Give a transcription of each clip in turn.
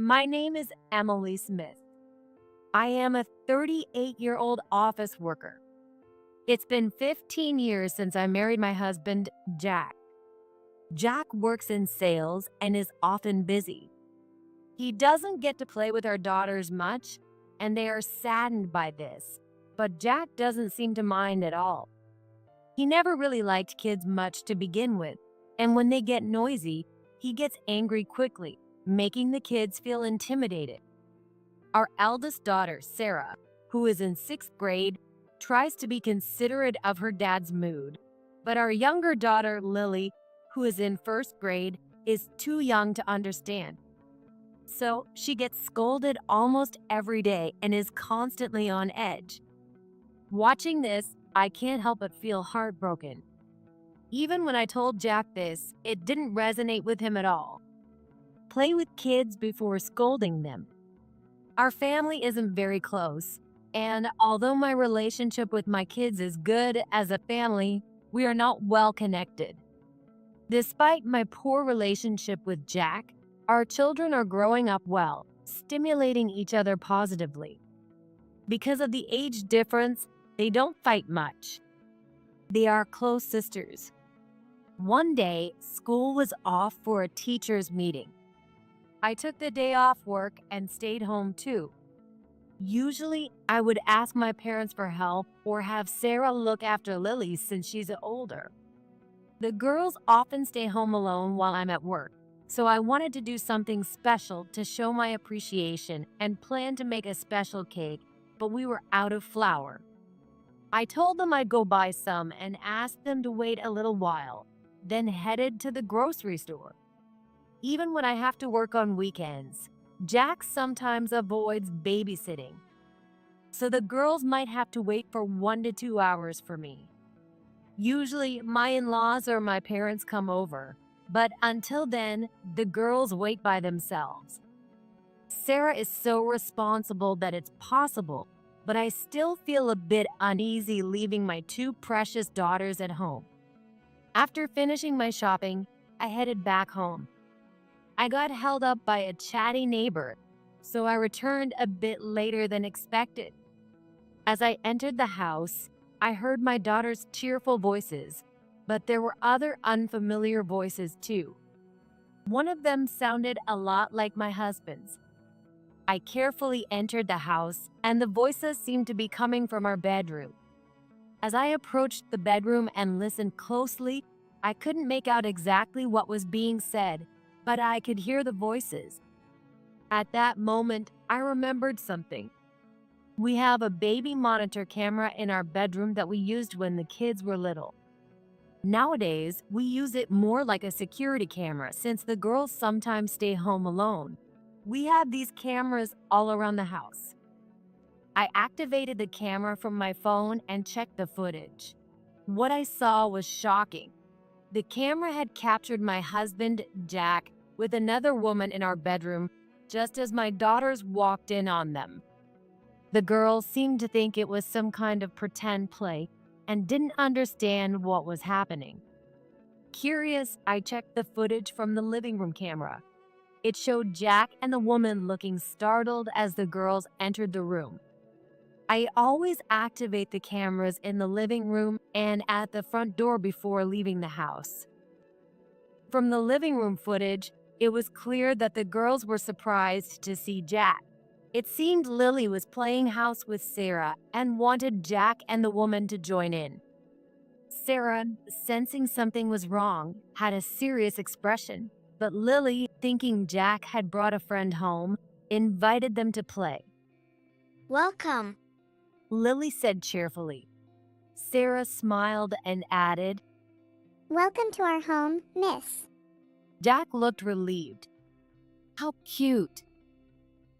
My name is Emily Smith. I am a 38-year-old office worker. It's been 15 years since I married my husband, Jack. Jack works in sales and is often busy. He doesn't get to play with our daughters much, and they are saddened by this, but Jack doesn't seem to mind at all. He never really liked kids much to begin with, and when they get noisy, he gets angry quickly, making the kids feel intimidated. Our eldest daughter, Sarah, who is in 6th grade, tries to be considerate of her dad's mood, but our younger daughter, Lily, who is in 1st grade, is too young to understand. So she gets scolded almost every day and is constantly on edge. Watching this, I can't help but feel heartbroken. Even when I told Jack this, it didn't resonate with him at all. Play with kids before scolding them. Our family isn't very close, and although my relationship with my kids is good as a family, we are not well connected. Despite my poor relationship with Jack, our children are growing up well, stimulating each other positively. Because of the age difference, they don't fight much. They are close sisters. One day, school was off for a teacher's meeting. I took the day off work and stayed home too. Usually, I would ask my parents for help or have Sarah look after Lily since she's older. The girls often stay home alone while I'm at work, so I wanted to do something special to show my appreciation and planned to make a special cake, but we were out of flour. I told them I'd go buy some and asked them to wait a little while, then headed to the grocery store. Even when I have to work on weekends, Jack sometimes avoids babysitting, so the girls might have to wait for 1 to 2 hours for me. Usually, my in-laws or my parents come over, but until then, the girls wait by themselves. Sarah is so responsible that it's possible, but I still feel a bit uneasy leaving my 2 precious daughters at home. After finishing my shopping, I headed back home. I got held up by a chatty neighbor, so I returned a bit later than expected. As I entered the house, I heard my daughter's cheerful voices, but there were other unfamiliar voices too. One of them sounded a lot like my husband's. I carefully entered the house, and the voices seemed to be coming from our bedroom. As I approached the bedroom and listened closely, I couldn't make out exactly what was being said, but I could hear the voices. At that moment, I remembered something. We have a baby monitor camera in our bedroom that we used when the kids were little. Nowadays, we use it more like a security camera since the girls sometimes stay home alone. We have these cameras all around the house. I activated the camera from my phone and checked the footage. What I saw was shocking. The camera had captured my husband, Jack, with another woman in our bedroom just as my daughters walked in on them. The girls seemed to think it was some kind of pretend play and didn't understand what was happening. Curious, I checked the footage from the living room camera. It showed Jack and the woman looking startled as the girls entered the room. I always activate the cameras in the living room and at the front door before leaving the house. From the living room footage, it was clear that the girls were surprised to see Jack. It seemed Lily was playing house with Sarah and wanted Jack and the woman to join in. Sarah, sensing something was wrong, had a serious expression, but Lily, thinking Jack had brought a friend home, invited them to play. Welcome, Lily said cheerfully. Sarah smiled and added, welcome to our home, miss. Jack looked relieved. How cute,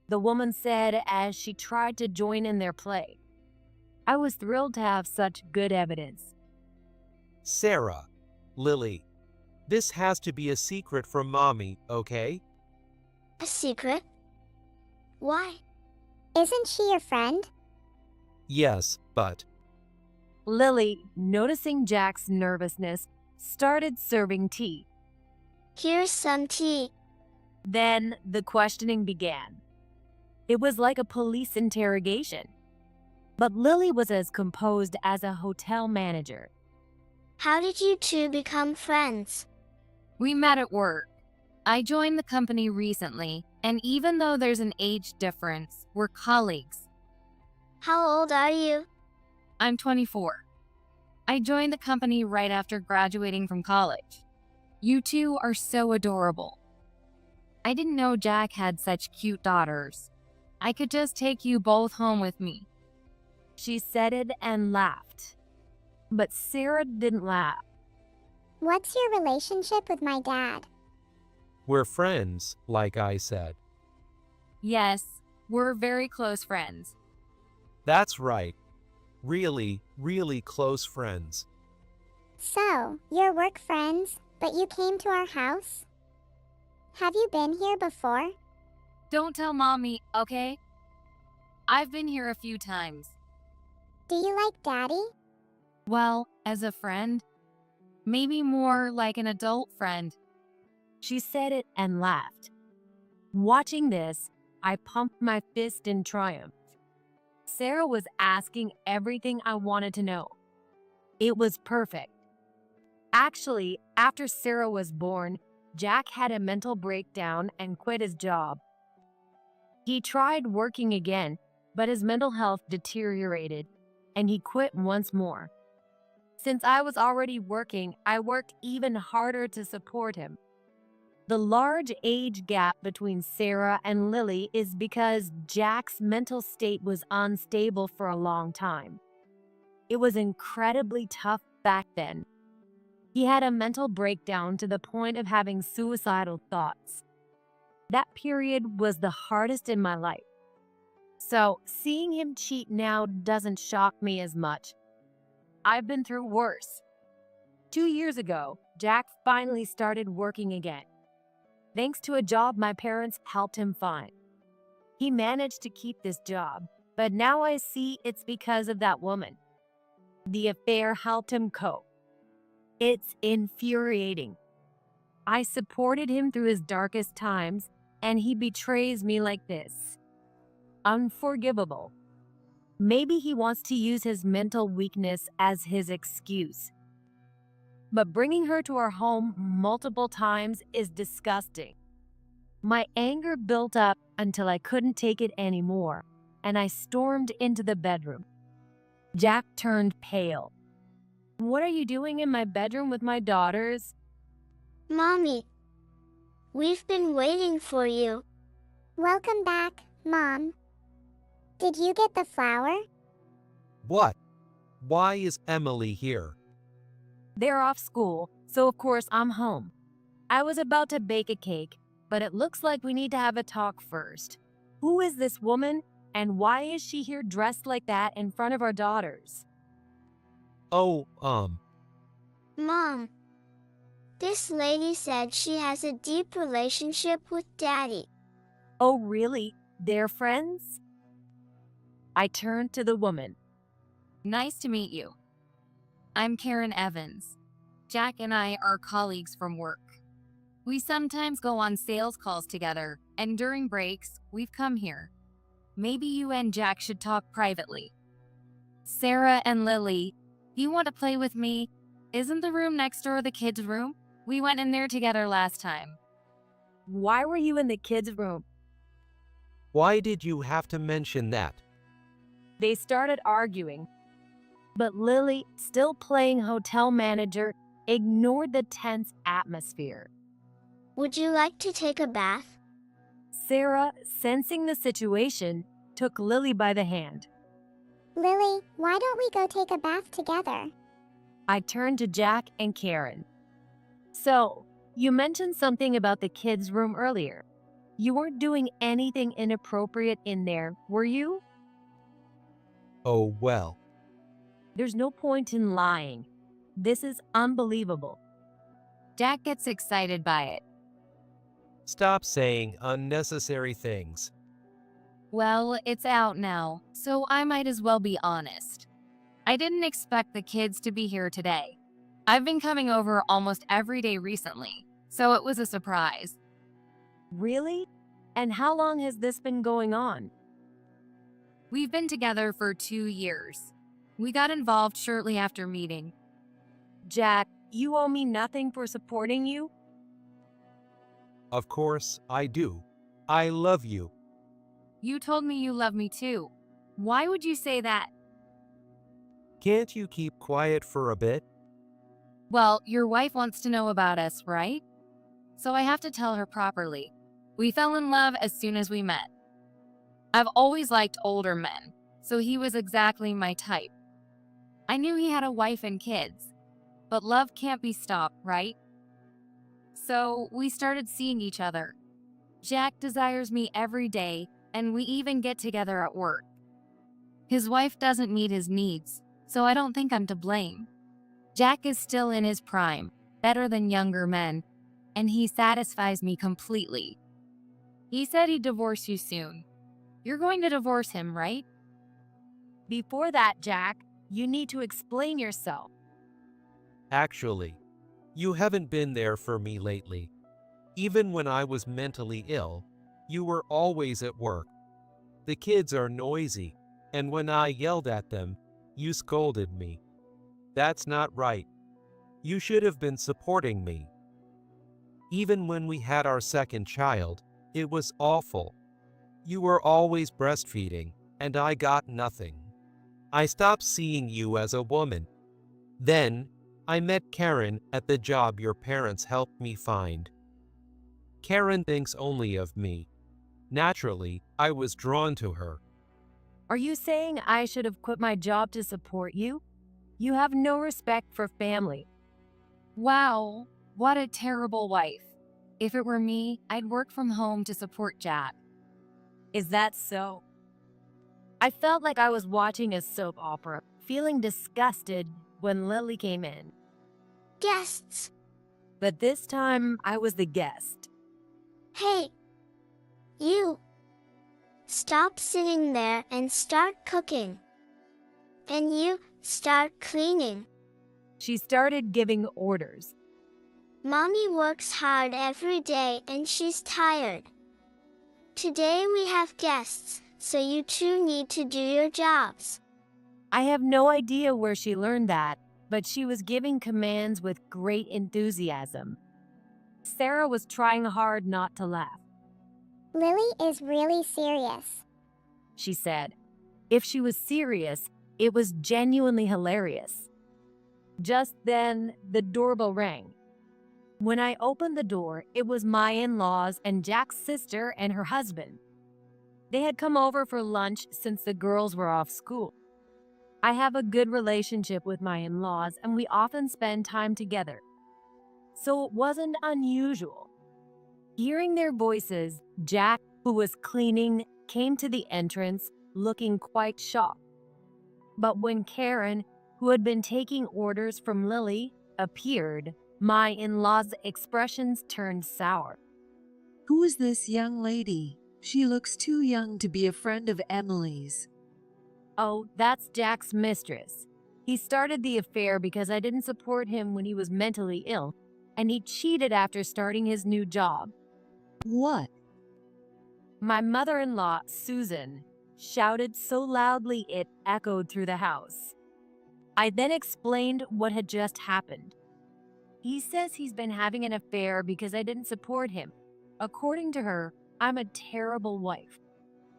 the woman said as she tried to join in their play. I was thrilled to have such good evidence. Sarah, Lily, this has to be a secret from Mommy, okay? A secret? Why? Isn't she your friend? Yes, but Lily, noticing Jack's nervousness, started serving tea. Here's some tea. Then the questioning began. It was like a police interrogation. But Lily was as composed as a hotel manager. How did you two become friends? We met at work. I joined the company recently, and even though there's an age difference, we're colleagues. How old are you? I'm 24. I joined the company right after graduating from college. You two are so adorable. I didn't know Jack had such cute daughters. I could just take you both home with me. She said it and laughed. But Sarah didn't laugh. What's your relationship with my dad? We're friends, like I said. Yes, we're very close friends. That's right. Really, really close friends. So, you're work friends, but you came to our house? Have you been here before? Don't tell Mommy, okay? I've been here a few times. Do you like Daddy? Well, as a friend. Maybe more like an adult friend. She said it and laughed. Watching this, I pumped my fist in triumph. Sarah was asking everything I wanted to know. It was perfect. Actually, after Sarah was born, Jack had a mental breakdown and quit his job. He tried working again, but his mental health deteriorated, and he quit once more. Since I was already working, I worked even harder to support him. The large age gap between Sarah and Lily is because Jack's mental state was unstable for a long time. It was incredibly tough back then. He had a mental breakdown to the point of having suicidal thoughts. That period was the hardest in my life. So, seeing him cheat now doesn't shock me as much. I've been through worse. 2 years ago, Jack finally started working again. Thanks to a job my parents helped him find. He managed to keep this job, but now I see it's because of that woman. The affair helped him cope. It's infuriating. I supported him through his darkest times, and he betrays me like this. Unforgivable. Maybe he wants to use his mental weakness as his excuse. But bringing her to our home multiple times is disgusting. My anger built up until I couldn't take it anymore, and I stormed into the bedroom. Jack turned pale. What are you doing in my bedroom with my daughters? Mommy, we've been waiting for you. Welcome back, Mom. Did you get the flower? What? Why is Emily here? They're off school, so of course I'm home. I was about to bake a cake, but it looks like we need to have a talk first. Who is this woman, and why is she here dressed like that in front of our daughters? Oh, Mom, this lady said she has a deep relationship with Daddy. Oh really? They're friends? I turned to the woman. Nice to meet you. I'm Karen Evans. Jack and I are colleagues from work. We sometimes go on sales calls together, and during breaks, we've come here. Maybe you and Jack should talk privately. Sarah and Lily, you want to play with me? Isn't the room next door the kids' room? We went in there together last time. Why were you in the kids' room? why did you have to mention that? They started arguing, but Lily, still playing hotel manager, ignored the tense atmosphere. Would you like to take a bath? Sarah, sensing the situation, took Lily by the hand. Lily, why don't we go take a bath together? I turned to Jack and Karen. So, you mentioned something about the kids' room earlier. You weren't doing anything inappropriate in there, were you? Oh well. There's no point in lying. This is unbelievable. Jack gets excited by it. Stop saying unnecessary things. Well, it's out now, so I might as well be honest. I didn't expect the kids to be here today. I've been coming over almost every day recently, so it was a surprise. Really? And how long has this been going on? We've been together for 2 years. We got involved shortly after meeting. Jack, you owe me nothing for supporting you? Of course, I do. I love you. You told me you love me too. Why would you say that? Can't you keep quiet for a bit? Well, your wife wants to know about us, right? So I have to tell her properly. We fell in love as soon as we met. I've always liked older men, so he was exactly my type. I knew he had a wife and kids, but love can't be stopped, right? So we started seeing each other. Jack desires me every day, and we even get together at work. His wife doesn't meet his needs, so I don't think I'm to blame. Jack is still in his prime, better than younger men, and he satisfies me completely. He said he'd divorce you soon. You're going to divorce him, right? Before that, Jack, you need to explain yourself. Actually, you haven't been there for me lately. Even when I was mentally ill, you were always at work. The kids are noisy, and when I yelled at them, you scolded me. That's not right. You should have been supporting me. Even when we had our second child, it was awful. You were always breastfeeding, and I got nothing. I stopped seeing you as a woman. Then, I met Karen at the job your parents helped me find. Karen thinks only of me. Naturally, I was drawn to her. Are you saying I should have quit my job to support you? You have no respect for family. Wow, what a terrible wife. If it were me, I'd work from home to support Jack. Is that so? I felt like I was watching a soap opera, feeling disgusted when Lily came in. Guests. But this time, I was the guest. Hey. You. Stop sitting there and start cooking. And you, start cleaning. She started giving orders. Mommy works hard every day and she's tired. Today we have guests, so you two need to do your jobs. I have no idea where she learned that, but she was giving commands with great enthusiasm. Sarah was trying hard not to laugh. Lily is really serious. She said. If she was serious, it was genuinely hilarious. Just then, the doorbell rang. When I opened the door, it was my in-laws and Jack's sister and her husband. They had come over for lunch since the girls were off school. I have a good relationship with my in-laws and we often spend time together. So it wasn't unusual. Hearing their voices, Jack, who was cleaning, came to the entrance looking quite shocked. But when Karen, who had been taking orders from Lily, appeared, my in-law's expressions turned sour. Who is this young lady? She looks too young to be a friend of Emily's. Oh, that's Jack's mistress. He started the affair because I didn't support him when he was mentally ill, and he cheated after starting his new job. What? My mother-in-law, Susan, shouted so loudly it echoed through the house. I then explained what had just happened. He says he's been having an affair because I didn't support him. According to her, I'm a terrible wife.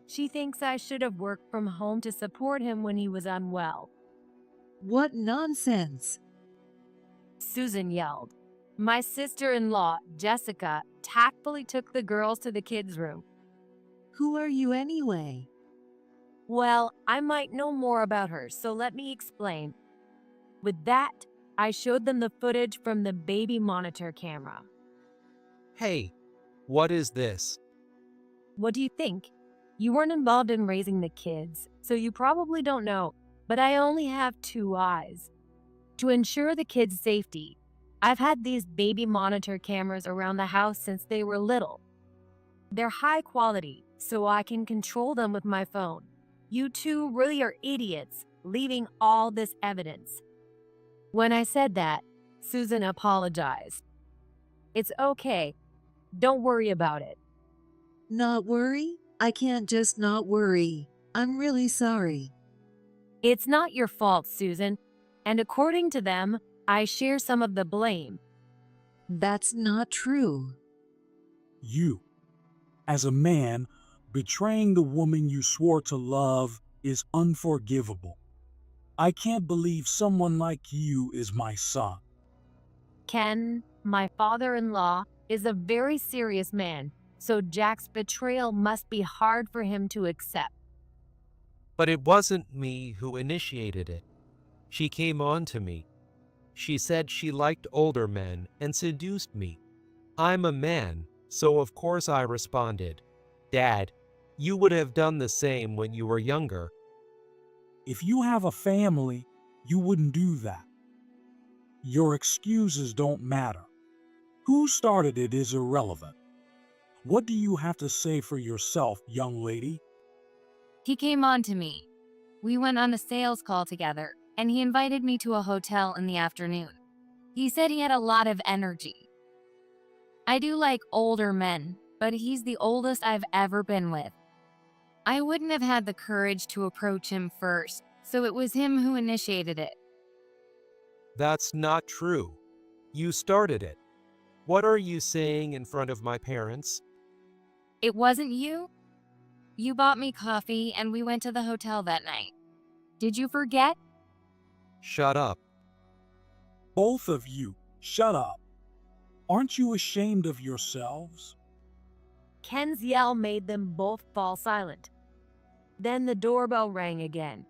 She thinks I should have worked from home to support him when he was unwell. What nonsense! Susan yelled. My sister-in-law, Jessica, tactfully took the girls to the kids' room. Who are you anyway? Well, I might know more about her, so let me explain. With that, I showed them the footage from the baby monitor camera. Hey, what is this? What do you think? You weren't involved in raising the kids, so you probably don't know, but I only have 2 eyes. To ensure the kids' safety, I've had these baby monitor cameras around the house since they were little. They're high quality, so I can control them with my phone. You two really are idiots, leaving all this evidence. When I said that, Susan apologized. It's okay. Don't worry about it. Not worry? I can't just not worry. I'm really sorry. It's not your fault, Susan. And according to them, I share some of the blame. That's not true. You, as a man, betraying the woman you swore to love is unforgivable. I can't believe someone like you is my son. Ken, my father-in-law, is a very serious man, so Jack's betrayal must be hard for him to accept. But it wasn't me who initiated it. She came on to me. She said she liked older men and seduced me. I'm a man, so of course I responded. Dad, you would have done the same when you were younger. If you have a family, you wouldn't do that. Your excuses don't matter. Who started it is irrelevant. What do you have to say for yourself, young lady? He came on to me. We went on a sales call together, and he invited me to a hotel in the afternoon. He said he had a lot of energy. I do like older men, but he's the oldest I've ever been with. I wouldn't have had the courage to approach him first, so it was him who initiated it. That's not true. You started it. What are you saying in front of my parents? It wasn't you? You bought me coffee and we went to the hotel that night. Did you forget? Shut up. Both of you, shut up. Aren't you ashamed of yourselves? Ken's yell made them both fall silent. Then the doorbell rang again.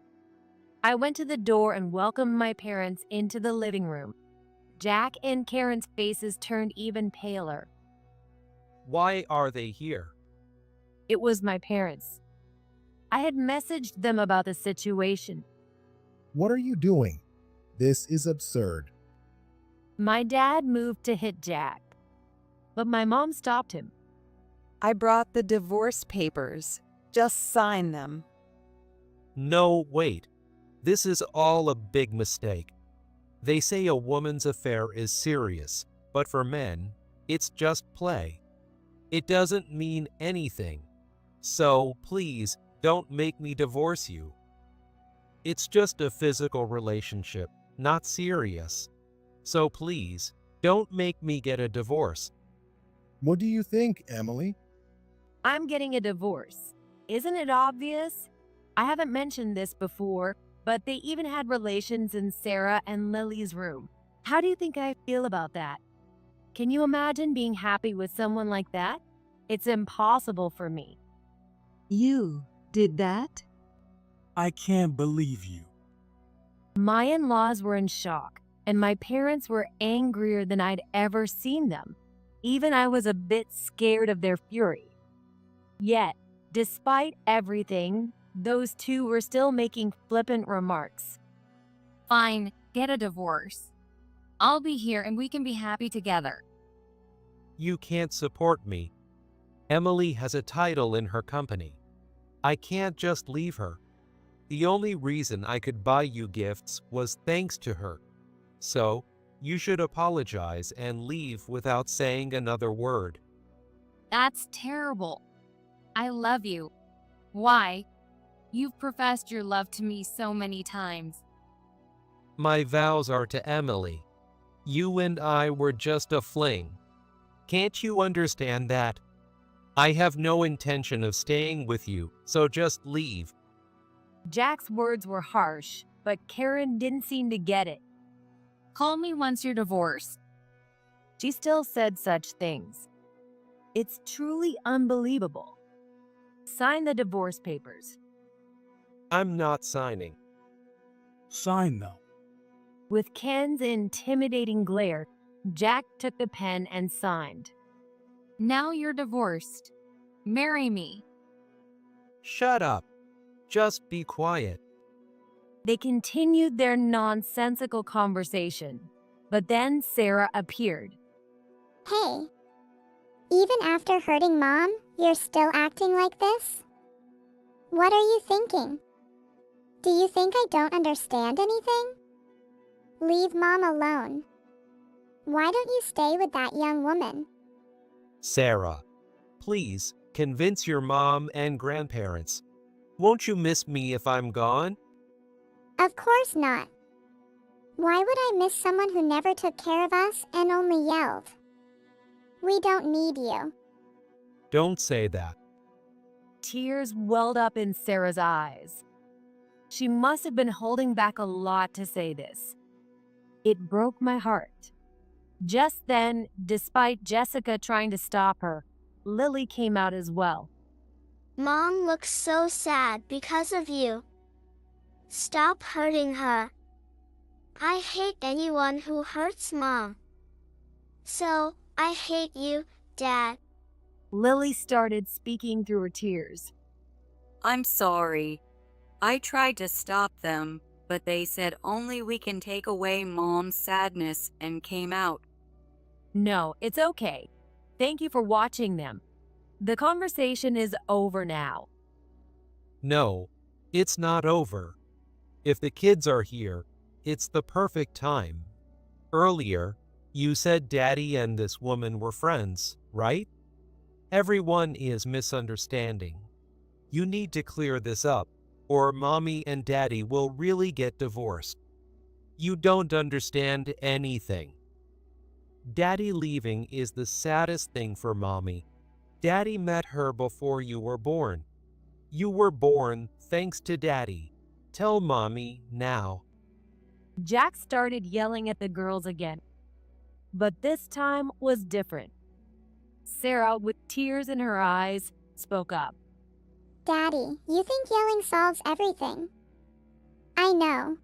I went to the door and welcomed my parents into the living room. Jack and Karen's faces turned even paler. Why are they here? It was my parents. I had messaged them about the situation. What are you doing? This is absurd. My dad moved to hit Jack, but my mom stopped him. I brought the divorce papers. Just sign them. No, wait. This is all a big mistake. They say a woman's affair is serious, but for men, it's just play. It doesn't mean anything. So, please, don't make me divorce you. It's just a physical relationship, not serious. So please, don't make me get a divorce. What do you think, Emily? I'm getting a divorce. Isn't it obvious? I haven't mentioned this before, but they even had relations in Sarah and Lily's room. How do you think I feel about that? Can you imagine being happy with someone like that? It's impossible for me. You did that? I can't believe you. My in-laws were in shock, and my parents were angrier than I'd ever seen them. Even I was a bit scared of their fury. Yet, despite everything, those two were still making flippant remarks. Fine, get a divorce. I'll be here and we can be happy together. You can't support me. Emily has a title in her company. I can't just leave her. The only reason I could buy you gifts was thanks to her. So, you should apologize and leave without saying another word. That's terrible. I love you. Why? You've professed your love to me so many times. My vows are to Emily. You and I were just a fling. Can't you understand that? I have no intention of staying with you, so just leave. Jack's words were harsh, but Karen didn't seem to get it. Call me once you're divorced. She still said such things. It's truly unbelievable. Sign the divorce papers. I'm not signing. Sign them. With Ken's intimidating glare, Jack took the pen and signed. Now you're divorced. Marry me. Shut up. Just be quiet. They continued their nonsensical conversation, but then Sarah appeared. Hey, even after hurting Mom, you're still acting like this? What are you thinking? Do you think I don't understand anything? Leave Mom alone. Why don't you stay with that young woman? Sarah, please convince your mom and grandparents. Won't you miss me if I'm gone? Of course not. Why would I miss someone who never took care of us and only yelled? We don't need you. Don't say that. Tears welled up in Sarah's eyes. She must have been holding back a lot to say this. It broke my heart. Just then, despite Jessica trying to stop her, Lily came out as well. Mom looks so sad because of you. Stop hurting her. I hate anyone who hurts Mom. So, I hate you, Dad. Lily started speaking through her tears. I'm sorry. I tried to stop them, but they said only we can take away Mom's sadness and came out. No, it's okay. Thank you for watching them. The conversation is over now. No, it's not over. If the kids are here, it's the perfect time. Earlier, you said Daddy and this woman were friends, right? Everyone is misunderstanding. You need to clear this up, or Mommy and Daddy will really get divorced. You don't understand anything. Daddy leaving is the saddest thing for Mommy. Daddy met her before you were born. You were born thanks to Daddy. Tell Mommy now. Jack started yelling at the girls again. But this time was different. Sarah, with tears in her eyes, spoke up. Daddy, you think yelling solves everything. I know.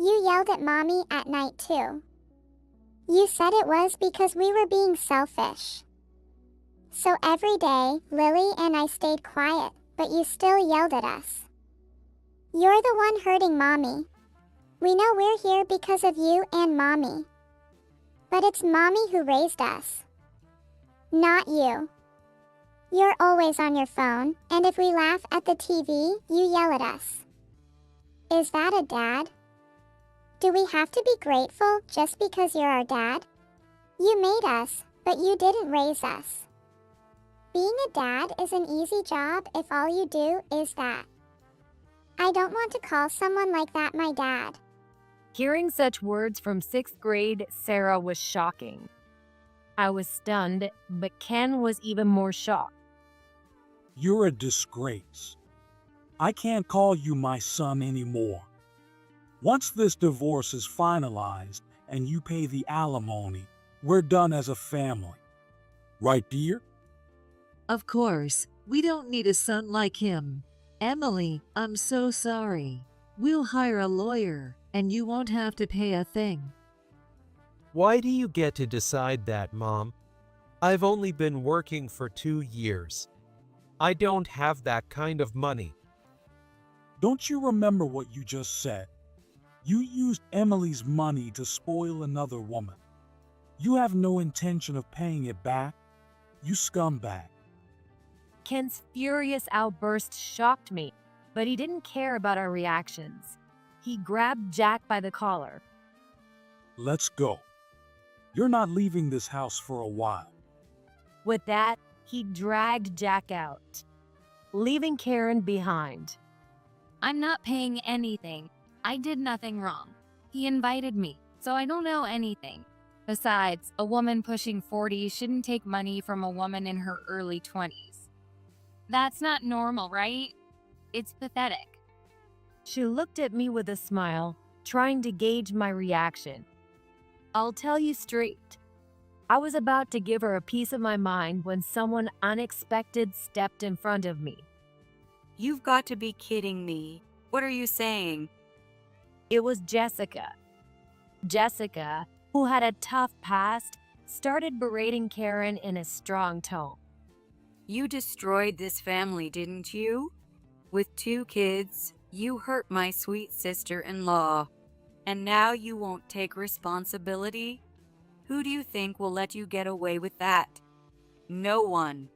You yelled at Mommy at night too. You said it was because we were being selfish. So every day, Lily and I stayed quiet, but you still yelled at us. You're the one hurting Mommy. We know we're here because of you and Mommy. But it's Mommy who raised us. Not you. You're always on your phone, and if we laugh at the TV, you yell at us. Is that a dad? Do we have to be grateful just because you're our dad? You made us, but you didn't raise us. Being a dad is an easy job if all you do is that. I don't want to call someone like that my dad. Hearing such words from 6th grade, Sarah was shocking. I was stunned, but Ken was even more shocked. You're a disgrace. I can't call you my son anymore. Once this divorce is finalized and you pay the alimony, we're done as a family. Right, dear? Of course, we don't need a son like him. Emily, I'm so sorry. We'll hire a lawyer, and you won't have to pay a thing. Why do you get to decide that, Mom? I've only been working for 2 years. I don't have that kind of money. Don't you remember what you just said? You used Emily's money to spoil another woman. You have no intention of paying it back. You scumbag. Ken's furious outburst shocked me, but he didn't care about our reactions. He grabbed Jack by the collar. Let's go. You're not leaving this house for a while. With that, he dragged Jack out, leaving Karen behind. I'm not paying anything. I did nothing wrong. He invited me, so I don't know anything. Besides, a woman pushing 40 shouldn't take money from a woman in her early 20s. That's not normal, right? It's pathetic. She looked at me with a smile, trying to gauge my reaction. I'll tell you straight. I was about to give her a piece of my mind when someone unexpected stepped in front of me. You've got to be kidding me. What are you saying? It was Jessica. Jessica, who had a tough past, started berating Karen in a strong tone. You destroyed this family, didn't you? With 2 kids, you hurt my sweet sister-in-law. And now you won't take responsibility? Who do you think will let you get away with that? No one.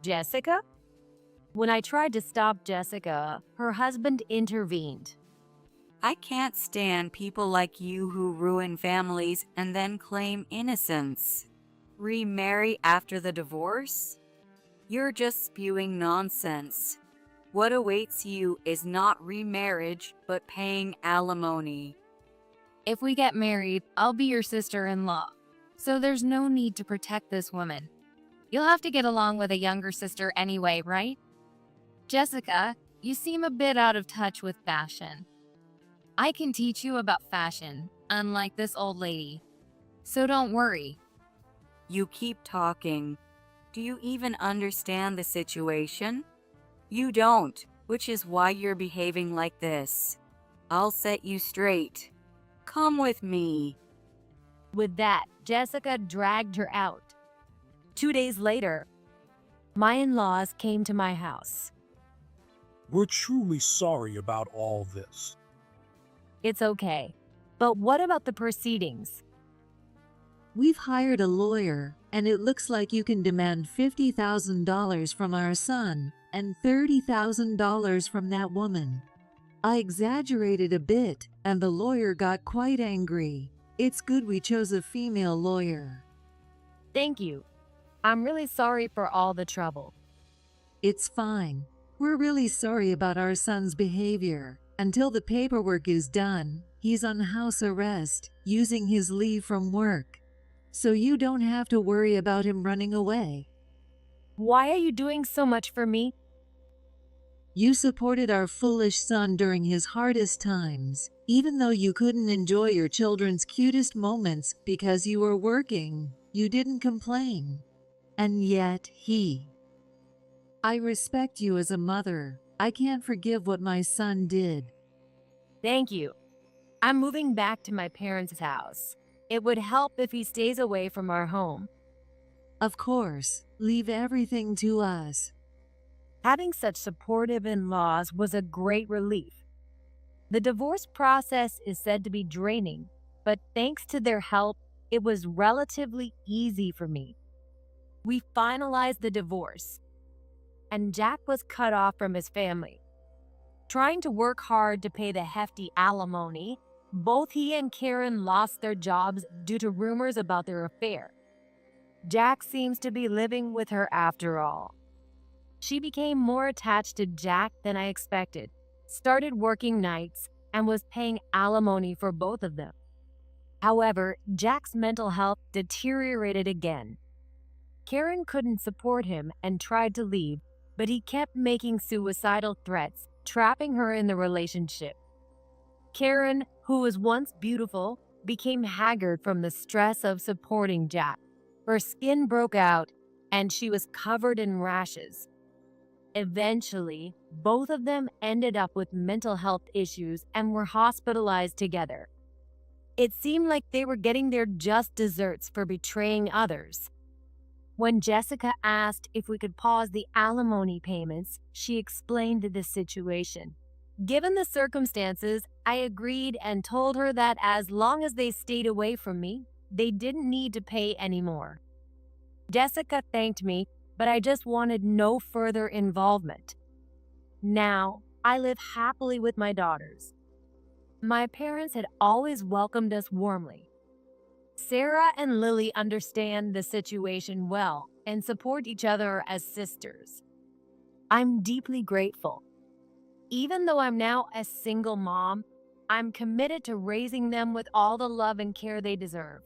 Jessica? When I tried to stop Jessica, her husband intervened. I can't stand people like you who ruin families and then claim innocence. Remarry after the divorce? You're just spewing nonsense. What awaits you is not remarriage, but paying alimony. If we get married, I'll be your sister-in-law. So there's no need to protect this woman. You'll have to get along with a younger sister anyway, right? Jessica, you seem a bit out of touch with fashion. I can teach you about fashion, unlike this old lady. So don't worry. You keep talking. Do you even understand the situation? You don't, which is why you're behaving like this. I'll set you straight. Come with me. With that, Jessica dragged her out. 2 days later, my in-laws came to my house. We're truly sorry about all this. It's okay. But what about the proceedings? We've hired a lawyer, and it looks like you can demand $50,000 from our son and $30,000 from that woman. I exaggerated a bit, and the lawyer got quite angry. It's good we chose a female lawyer. Thank you. I'm really sorry for all the trouble. It's fine. We're really sorry about our son's behavior. Until the paperwork is done, he's on house arrest, using his leave from work. So you don't have to worry about him running away. Why are you doing so much for me? You supported our foolish son during his hardest times, even though you couldn't enjoy your children's cutest moments because you were working. You didn't complain. And yet I respect you as a mother. I can't forgive what my son did. Thank you. I'm moving back to my parents' house. It would help if he stays away from our home. Of course, leave everything to us. Having such supportive in-laws was a great relief. The divorce process is said to be draining, but thanks to their help, it was relatively easy for me. We finalized the divorce, and Jack was cut off from his family. Trying to work hard to pay the hefty alimony, both he and Karen lost their jobs due to rumors about their affair. Jack seems to be living with her after all. She became more attached to Jack than I expected, started working nights, and was paying alimony for both of them. However, Jack's mental health deteriorated again. Karen couldn't support him and tried to leave, but he kept making suicidal threats, trapping her in the relationship. Karen, who was once beautiful, became haggard from the stress of supporting Jack. Her skin broke out, and she was covered in rashes. Eventually, both of them ended up with mental health issues and were hospitalized together. It seemed like they were getting their just desserts for betraying others. When Jessica asked if we could pause the alimony payments, she explained the situation. Given the circumstances, I agreed and told her that as long as they stayed away from me, they didn't need to pay anymore. Jessica thanked me, but I just wanted no further involvement. Now, I live happily with my daughters. My parents had always welcomed us warmly. Sarah and Lily understand the situation well and support each other as sisters. I'm deeply grateful. Even though I'm now a single mom, I'm committed to raising them with all the love and care they deserve.